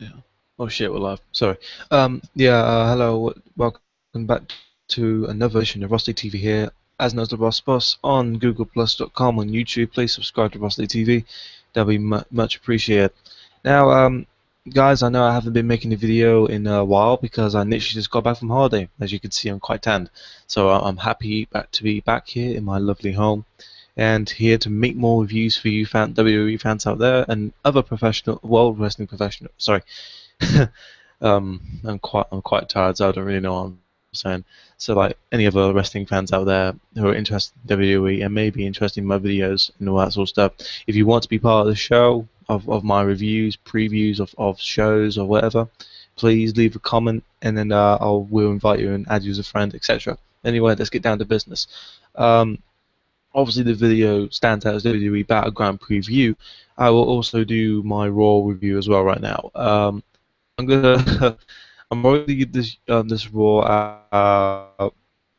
Yeah. Oh shit, we're live. Sorry. Hello. Welcome back to another edition of Rusty TV here. As known as the Ross Boss on GooglePlus.com on YouTube. Please subscribe to Rusty TV. That'll be much appreciated. Now, guys, I know I haven't been making a video in a while because I literally just got back from holiday. As you can see, I'm quite tanned. So I'm happy to be back here in my lovely home, and here to make more reviews for you WWE fans out there and other professional world wrestling professionals. Sorry. I'm quite tired, so I don't really know what I'm saying. So like any other wrestling fans out there who are interested in WWE and maybe interested in my videos and all that sort of stuff, if you want to be part of the show of my reviews, previews of shows or whatever, please leave a comment and then we'll invite you and add you as a friend, etc. Anyway, let's get down to business. Obviously the video stands out as WWE BattleGround Preview. I will also do my Raw review as well right now. I'm gonna I'm going to give this Raw a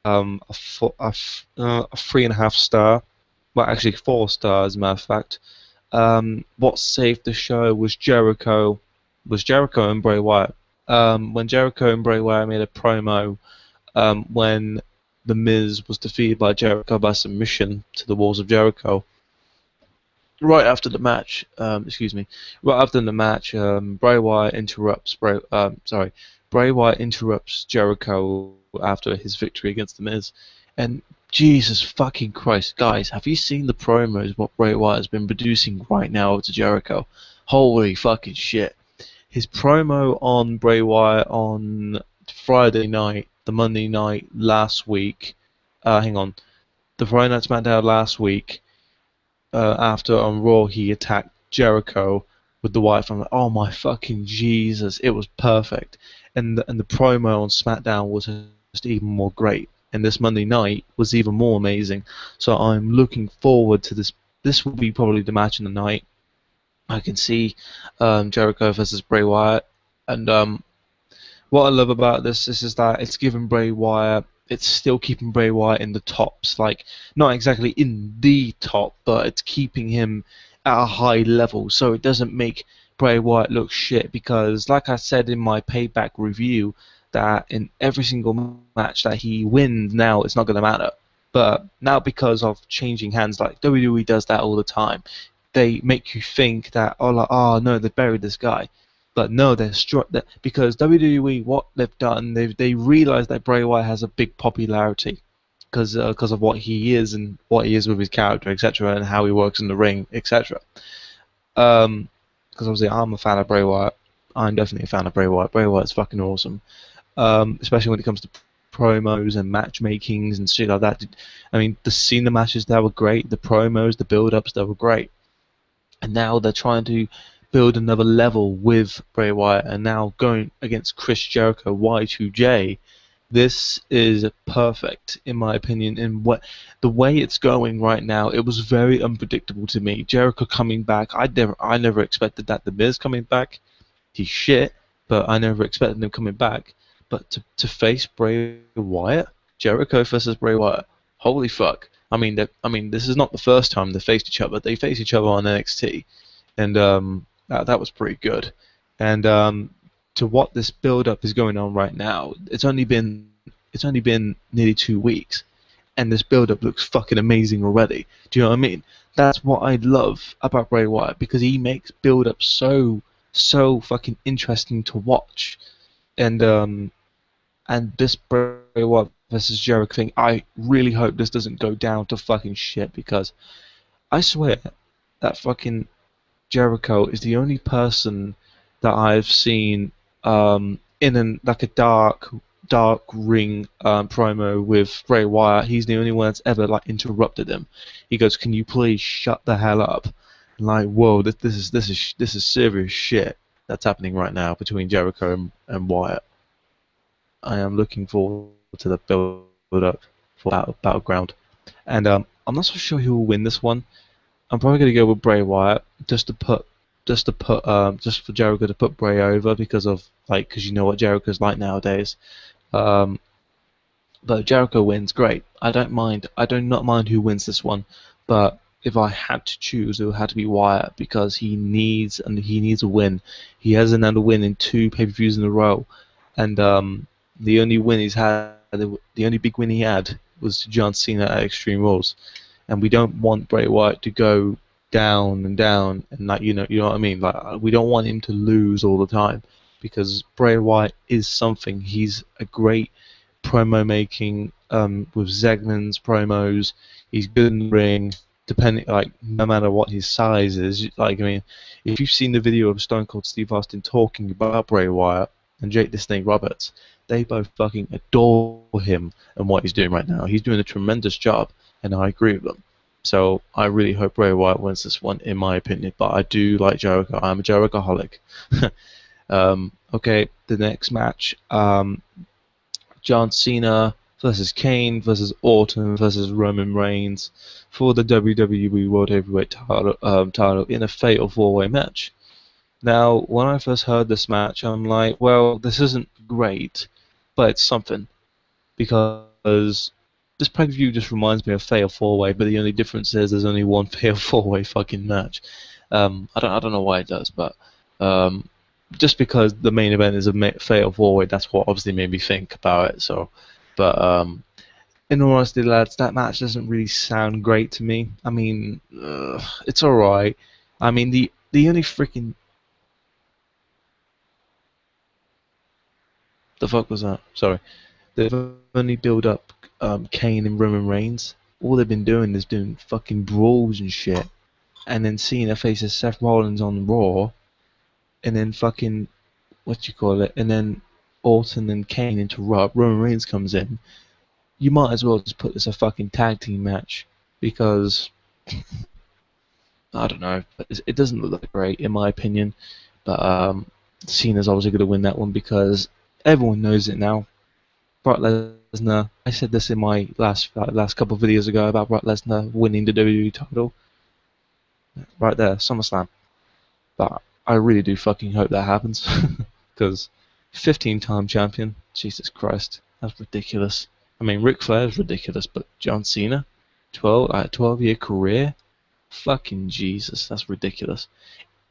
3.5 star. Well, actually 4 stars, as a matter of fact. What saved the show was Jericho and Bray Wyatt. When Jericho and Bray Wyatt made a promo, when The Miz was defeated by Jericho by submission to the walls of Jericho. Right after the match, Bray Wyatt interrupts Bray Wyatt interrupts Jericho after his victory against The Miz, and Jesus fucking Christ, guys, have you seen the promos what Bray Wyatt has been producing right now to Jericho? Holy fucking shit! His promo on Bray Wyatt on Friday night, the Monday night last week. The Friday Night SmackDown last week. After on Raw he attacked Jericho with the Wyatt from, oh my fucking Jesus, it was perfect, and the promo on SmackDown was just even more great, and this Monday night was even more amazing. So I'm looking forward to this. This will be probably the match of the night. I can see Jericho versus Bray Wyatt, and what I love about this is that it's giving Bray Wyatt, it's still keeping Bray Wyatt in the tops, like not exactly in the top, but it's keeping him at a high level, so it doesn't make Bray Wyatt look shit. Because, like I said in my Payback review, that in every single match that he wins now, it's not going to matter. But now, because of changing hands, like WWE does that all the time, they make you think that, oh no, they buried this guy. But no, they're that because WWE, what they've done, they realized that Bray Wyatt has a big popularity because of what he is and what he is with his character, etc., and how he works in the ring, etc. Because obviously I'm a fan of Bray Wyatt. I'm definitely a fan of Bray Wyatt. Bray Wyatt's fucking awesome, especially when it comes to promos and matchmakings and shit like that. I mean, the Cena matches there were great. The promos, the build-ups, they were great. And now they're trying to build another level with Bray Wyatt, and now going against Chris Jericho, Y2J. This is perfect, in my opinion. In the way it's going right now, it was very unpredictable to me. Jericho coming back, I never expected that. The Miz coming back, he's shit, but I never expected him coming back. But to face Bray Wyatt, Jericho versus Bray Wyatt, holy fuck! I mean, this is not the first time they faced each other. They faced each other on NXT, and that was pretty good. And to what this build-up is going on right now, it's only been nearly 2 weeks, and this build-up looks fucking amazing already. Do you know what I mean? That's what I love about Bray Wyatt, because he makes build-up so fucking interesting to watch. And this Bray Wyatt versus Jericho thing, I really hope this doesn't go down to fucking shit, because I swear that fucking Jericho is the only person that I've seen in like a dark ring promo with Bray Wyatt. He's the only one that's ever like interrupted him. He goes, "Can you please shut the hell up?" And like, whoa, this is serious shit that's happening right now between Jericho and Wyatt. I am looking forward to the build up for Battleground, and I'm not so sure who will win this one. I'm probably gonna go with Bray Wyatt just for Jericho to put Bray over, because you know what Jericho's like nowadays. But if Jericho wins, great. I do not mind who wins this one, but if I had to choose, it would have to be Wyatt because he needs a win. He hasn't had a win in 2 pay-per-views in a row, and the only win he's had, the only big win he had was to John Cena at Extreme Rules, and we don't want Bray Wyatt to go down and down, and like you know what I mean. Like we don't want him to lose all the time because Bray Wyatt is something. He's a great promo making with segments, promos. He's good in the ring, depending like no matter what his size is. Like I mean, if you've seen the video of Stone Cold Steve Austin talking about Bray Wyatt and Jake the Snake Roberts, they both fucking adore him and what he's doing right now. He's doing a tremendous job, and I agree with them. So I really hope Bray Wyatt wins this one, in my opinion. But I do like Jericho. I'm a Jericho-holic. Okay, the next match. John Cena versus Kane versus Orton versus Roman Reigns for the WWE World Heavyweight title in a fatal 4-way match. Now, when I first heard this match, I'm like, well, this isn't great, but it's something. Because this pay-per-view just reminds me of fatal 4-way, but the only difference is there's only one fatal 4-way fucking match. I don't know why it does, but just because the main event is a fatal 4-way, that's what obviously made me think about it. So, but in all honesty, lads, that match doesn't really sound great to me. I mean, it's alright. I mean, the only freaking... The fuck was that? Sorry. They've only built up Kane and Roman Reigns. All they've been doing is doing fucking brawls and shit. And then Cena faces Seth Rollins on Raw. And then fucking... And then Orton and Kane interrupt. Roman Reigns comes in. You might as well just put this a fucking tag team match. Because... I don't know. It doesn't look great, in my opinion. But Cena's obviously going to win that one because everyone knows it now. Brock Lesnar, I said this in my last couple of videos ago about Brock Lesnar winning the WWE title. Right there, SummerSlam. But I really do fucking hope that happens. Because 15-time champion, Jesus Christ, that's ridiculous. I mean, Ric Flair is ridiculous, but John Cena, 12-year career? Fucking Jesus, that's ridiculous.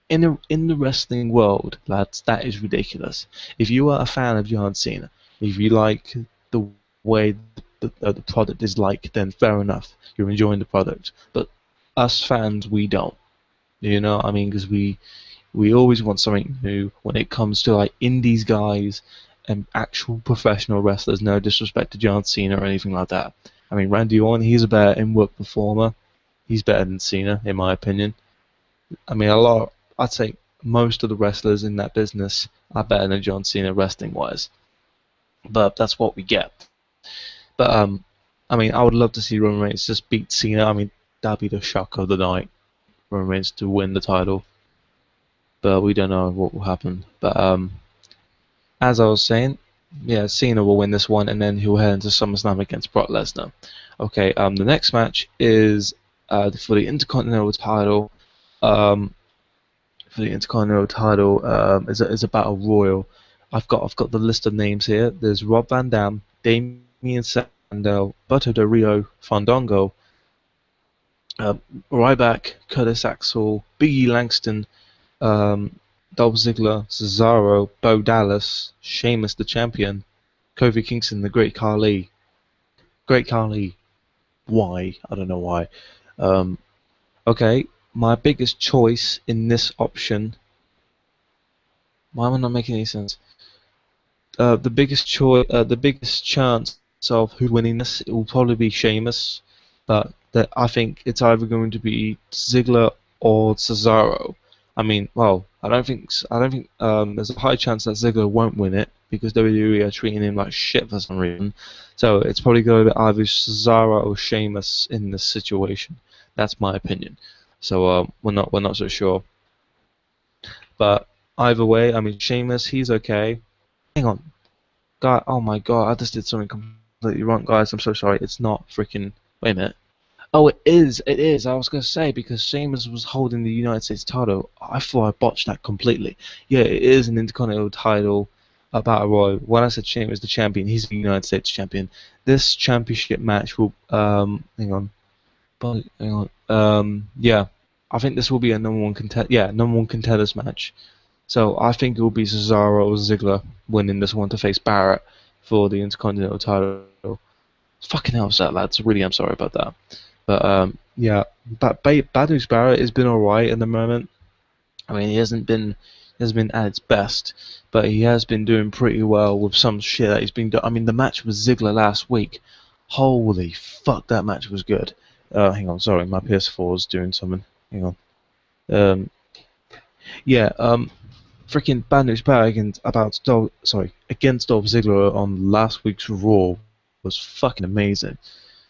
In the wrestling world, lads, that is ridiculous. If you are a fan of John Cena, if you like the way the product is like, then fair enough. You're enjoying the product. But us fans, we don't. You know what I mean? Because we always want something new when it comes to like indies guys and actual professional wrestlers. No disrespect to John Cena or anything like that. I mean, Randy Orton, he's a better in-work performer. He's better than Cena, in my opinion. I mean, I'd say most of the wrestlers in that business are better than John Cena wrestling-wise. But that's what we get. But I mean, I would love to see Roman Reigns just beat Cena. I mean, that'd be the shock of the night. Roman Reigns to win the title. But we don't know what will happen. But as I was saying, yeah, Cena will win this one, and then he'll head into SummerSlam against Brock Lesnar. Okay, the next match is for the Intercontinental title. For the Intercontinental title, is a battle royal. I've got the list of names here. There's Rob Van Dam, Damien Sandow, Beto Del Rio, Fandango, Ryback, Curtis Axel, Biggie Langston, Dolph Ziggler, Cesaro, Bo Dallas, Sheamus the Champion, Kofi Kingston, the Great Khali. Great Khali. Why? I don't know why. Okay, my biggest choice in this option. Why am I not making any sense? The biggest chance of who winning this, it will probably be Sheamus, but I think it's either going to be Ziggler or Cesaro. I mean, well, I don't think there's a high chance that Ziggler won't win it because WWE are treating him like shit for some reason. So it's probably going to be either Cesaro or Sheamus in this situation. That's my opinion. So we're not so sure. But either way, I mean, Sheamus, he's okay. Hang on. God, oh my god, I just did something completely wrong, guys. I'm so sorry. It's not freaking... Wait a minute. Oh, it is. It is. I was going to say, because Sheamus was holding the United States title, I thought I botched that completely. Yeah, it is an Intercontinental title, a Battle Royal. When I said Sheamus the champion, he's the United States champion. This championship match will... hang on. But hang on. Yeah, I think this will be a number one contenders match. So I think it will be Cesaro or Ziggler winning this one to face Barrett for the Intercontinental title. Fucking hell, sad lads. Really, I'm sorry about that. But yeah, Bad News Barrett has been alright at the moment. I mean, he hasn't been at its best, but he has been doing pretty well with some shit that he's been doing. I mean, the match with Ziggler last week, holy fuck, that match was good. Hang on, sorry, my PS4 is doing something. Hang on. Um, yeah, freaking Bad News Barrett against Dolph Ziggler on last week's Raw was fucking amazing.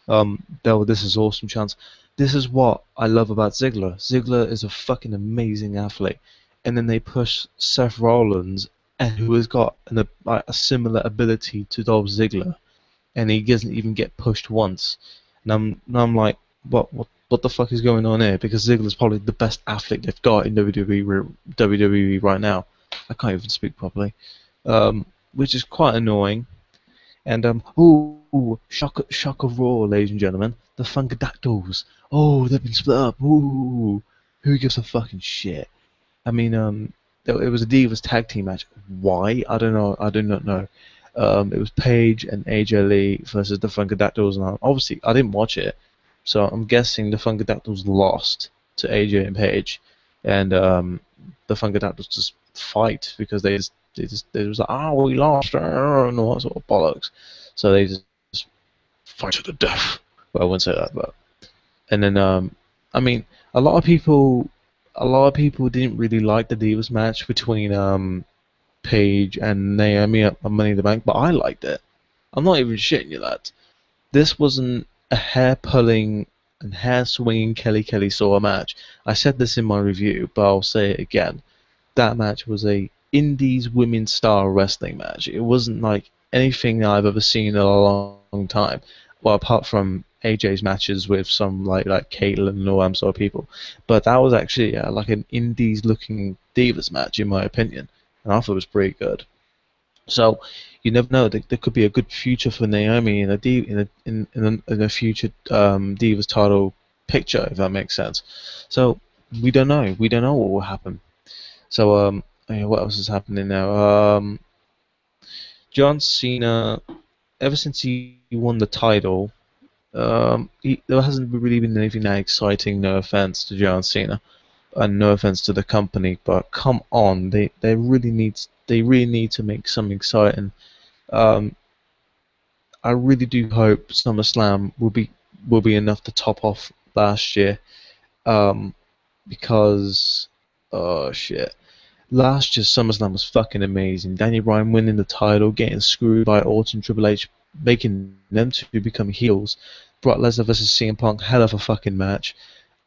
This is awesome chance. This is what I love about Ziggler. Ziggler is a fucking amazing athlete, and then they push Seth Rollins, and who has got a similar ability to Dolph Ziggler, and he doesn't even get pushed once. And I'm like, what the fuck is going on here? Because Ziggler's probably the best athlete they've got in WWE right now. I can't even speak properly, which is quite annoying. And shock of Raw, ladies and gentlemen, the Funkadactyls. Oh, they've been split up. Ooh, who gives a fucking shit? I mean, it was a Divas tag team match. Why? I don't know. I do not know. It was Paige and AJ Lee versus the Funkadactyls, and obviously I didn't watch it, so I'm guessing the Funkadactyls lost to AJ and Paige, and the Funkadactyls just fight because they was like, oh, we lost, and all that sort of bollocks. So they just fight to the death. Well, I wouldn't say that, but and then I mean, a lot of people didn't really like the Divas match between Paige and Naomi at Money in the Bank, but I liked it. I'm not even shitting you that. This wasn't a hair-pulling and hair-swinging Kelly Saw match. I said this in my review, but I'll say it again. That match was a Indies women's style wrestling match. It wasn't like anything I've ever seen in a long time. Well, apart from AJ's matches with some like Caitlyn and all them sort of people. But that was actually like an Indies-looking Divas match, in my opinion. And I thought it was pretty good. So you never know. There could be a good future for Naomi in a future Divas title picture, if that makes sense. So we don't know. We don't know what will happen. So what else is happening now? John Cena, ever since he won the title, there hasn't really been anything that exciting. No offense to John Cena, and no offense to the company, but come on, they really need to make something exciting. I really do hope SummerSlam will be enough to top off last year, because oh shit. Last year's SummerSlam was fucking amazing. Daniel Bryan winning the title, getting screwed by Orton, Triple H, making them two become heels. Brock Lesnar versus CM Punk, hell of a fucking match.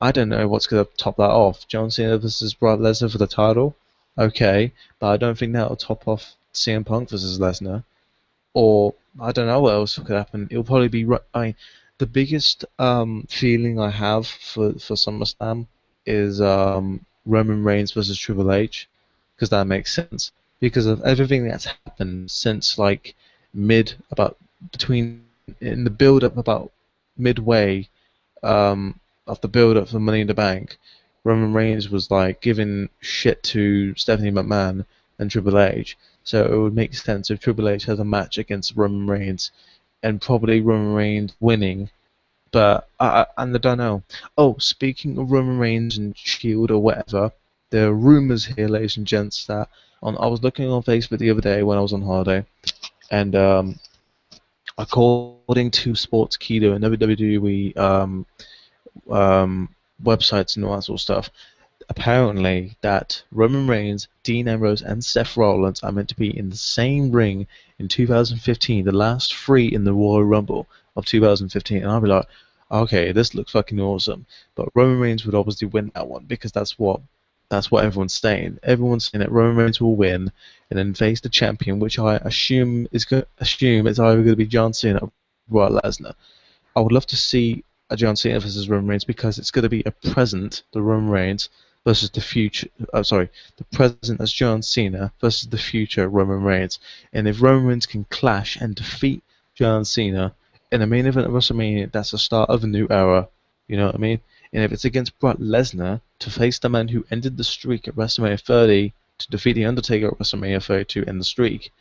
I don't know what's going to top that off. John Cena versus Brock Lesnar for the title? Okay, but I don't think that'll top off CM Punk versus Lesnar. Or, I don't know what else could happen. It'll probably be... the biggest feeling I have for SummerSlam is Roman Reigns versus Triple H. Because that makes sense. Because of everything that's happened since like in the build up about midway of the build up for Money in the Bank, Roman Reigns was like giving shit to Stephanie McMahon and Triple H. So it would make sense if Triple H has a match against Roman Reigns, and probably Roman Reigns winning. But I don't know. Oh, speaking of Roman Reigns and Shield or whatever. There are rumours here, ladies and gents, that I was looking on Facebook the other day when I was on holiday, and according to Sports Keto and WWE websites and all that sort of stuff, apparently that Roman Reigns, Dean Ambrose, and Seth Rollins are meant to be in the same ring in 2015, the last three in the Royal Rumble of 2015, and I'll be like, okay, this looks fucking awesome, but Roman Reigns would obviously win that one because that's what everyone's saying. Everyone's saying that Roman Reigns will win and then face the champion, which I assume it's either going to be John Cena or Brock Lesnar. I would love to see a John Cena versus Roman Reigns because it's going to be a present, the Roman Reigns versus the future. The present as John Cena versus the future Roman Reigns. And if Roman Reigns can clash and defeat John Cena in the main event of WrestleMania, that's the start of a new era You know what I mean? And if it's against Brock Lesnar to face the man who ended the streak at WrestleMania 30 to defeat The Undertaker at WrestleMania 32 end the streak,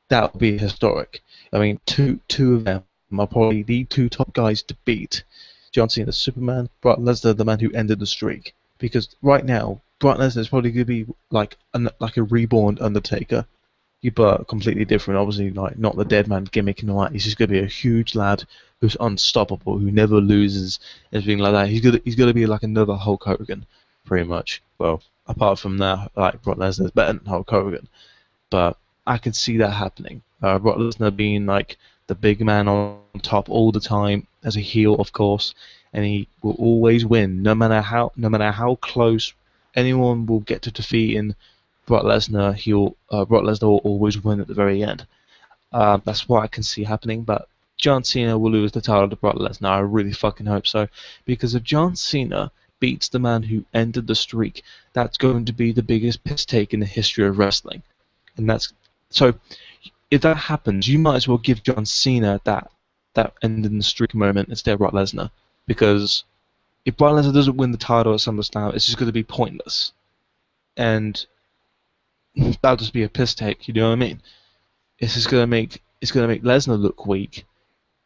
that would be historic. I mean, two of them are probably the two top guys to beat. John Cena, Superman, Brock Lesnar, the man who ended the streak. Because right now, Brock Lesnar is probably going to be like a reborn Undertaker. But completely different, obviously, like not the dead man gimmick and all that. He's just going to be a huge lad who's unstoppable, who never loses, everything like that. He's gonna be like another Hulk Hogan, pretty much. Well, apart from that, like Brock Lesnar's better than Hulk Hogan, but I can see that happening. Brock Lesnar being like the big man on top all the time as a heel, of course, and he will always win, no matter how close anyone will get to defeating Brock Lesnar. Brock Lesnar will always win at the very end. That's what I can see happening, but John Cena will lose the title to Brock Lesnar. I really fucking hope so, because if John Cena beats the man who ended the streak, that's going to be the biggest piss take in the history of wrestling. And that's so. If that happens, you might as well give John Cena that ending the streak moment instead of Brock Lesnar, because if Brock Lesnar doesn't win the title at SummerSlam, it's just going to be pointless, and that'll just be a piss take. You know what I mean? It's going to make Lesnar look weak,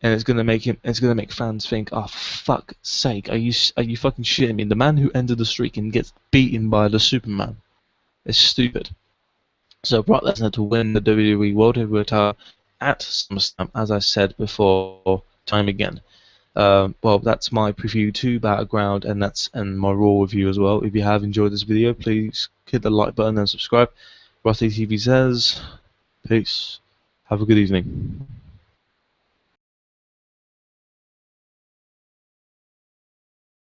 and it's gonna make fans think, oh, for fuck's sake, are you fucking shitting me? The man who ended the streak and gets beaten by the Superman. It's stupid. So Brock Lesnar to win the WWE World Heavyweight title at SummerSlam, as I said before, time again. Well, that's my preview to Battleground, and my Raw review as well. If you have enjoyed this video, please hit the like button and subscribe. Rusty TV says, peace. Have a good evening.